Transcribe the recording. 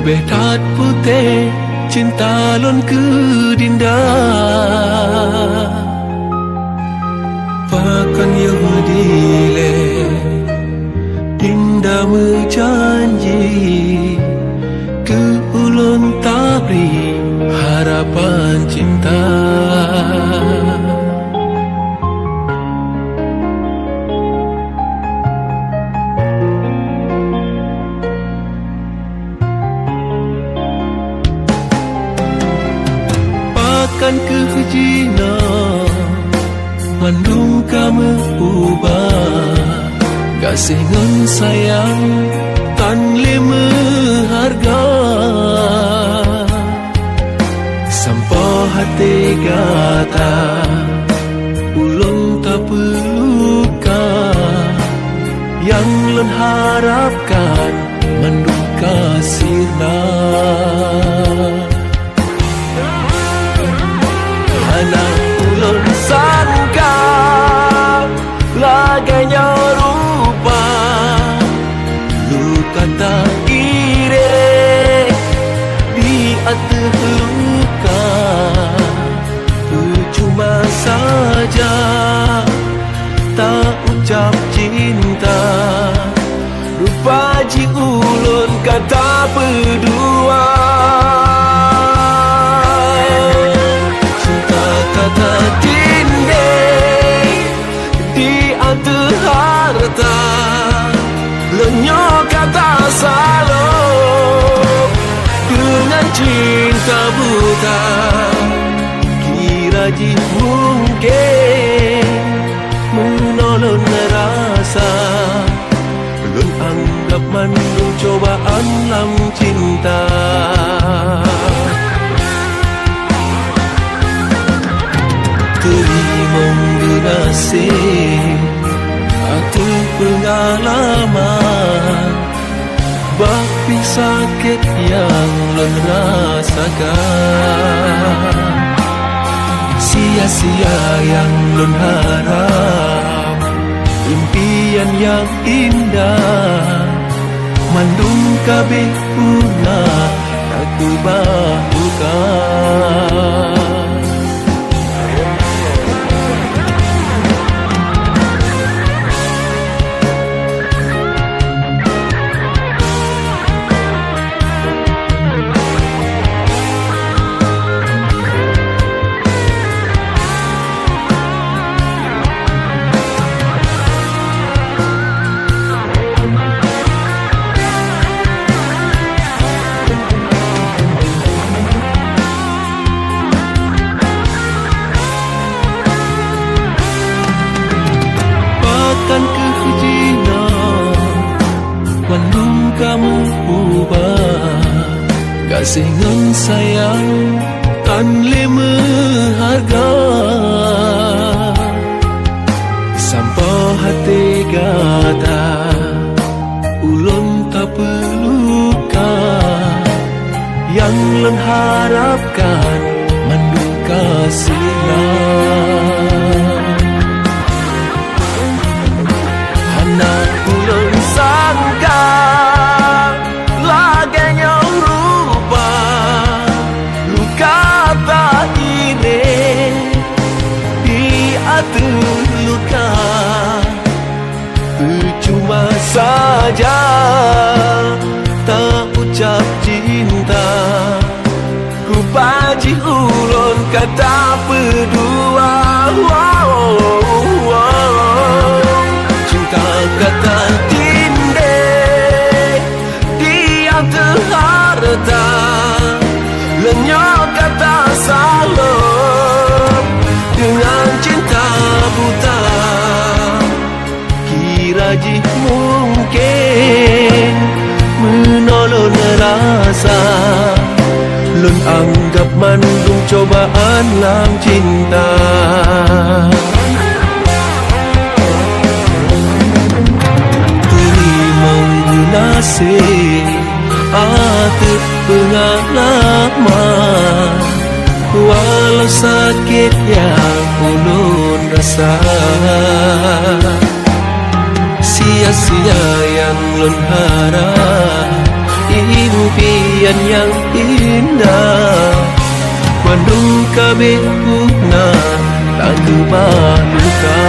Betat putih cinta lon ke dinda Pakan Yahudile dinda berjanji ke ulun tak beri harapan cinta Pakan ke jina mandung kamu ubah kasih ngan sayang tan lima harga sampah hati kata ulun tak peluka yang lun harapkan mandung kasihna anak ulun sangka laganya rupa luka tak ire di atas luka percuma saja tak ucap cinta rupa ji ulun kata berdua kata tinde di antara harta lenyo kata salah dengan cinta buta kira ji mungkin menolong rasa lun anggap mandung cobaan lam cinta terima nasib atau pengalaman bagi sakit yang lun rasakan sia-sia yang lun harap impian yang indah mandung kabeh punah aku bahukan mandung kamu ubah kasih ngan sayang tan lima harga sampah hati kata ulun tak peluka yang lun harapkan mandung kasihna anak ulun sangka laganya rupa luka tak ini di atas luka percuma saja tak ucap cinta rupa ji ulun kata berdua kata tinde di antara harta lenyo kata salah dengan cinta buta kira ji mungkin menolong rasa lun anggap mandung cobaan lam cinta nasib atau pengalaman walau sakit yang ulun rasa sia-sia yang lun harap impian yang indah, penuh kabeh puna tak kebah duka.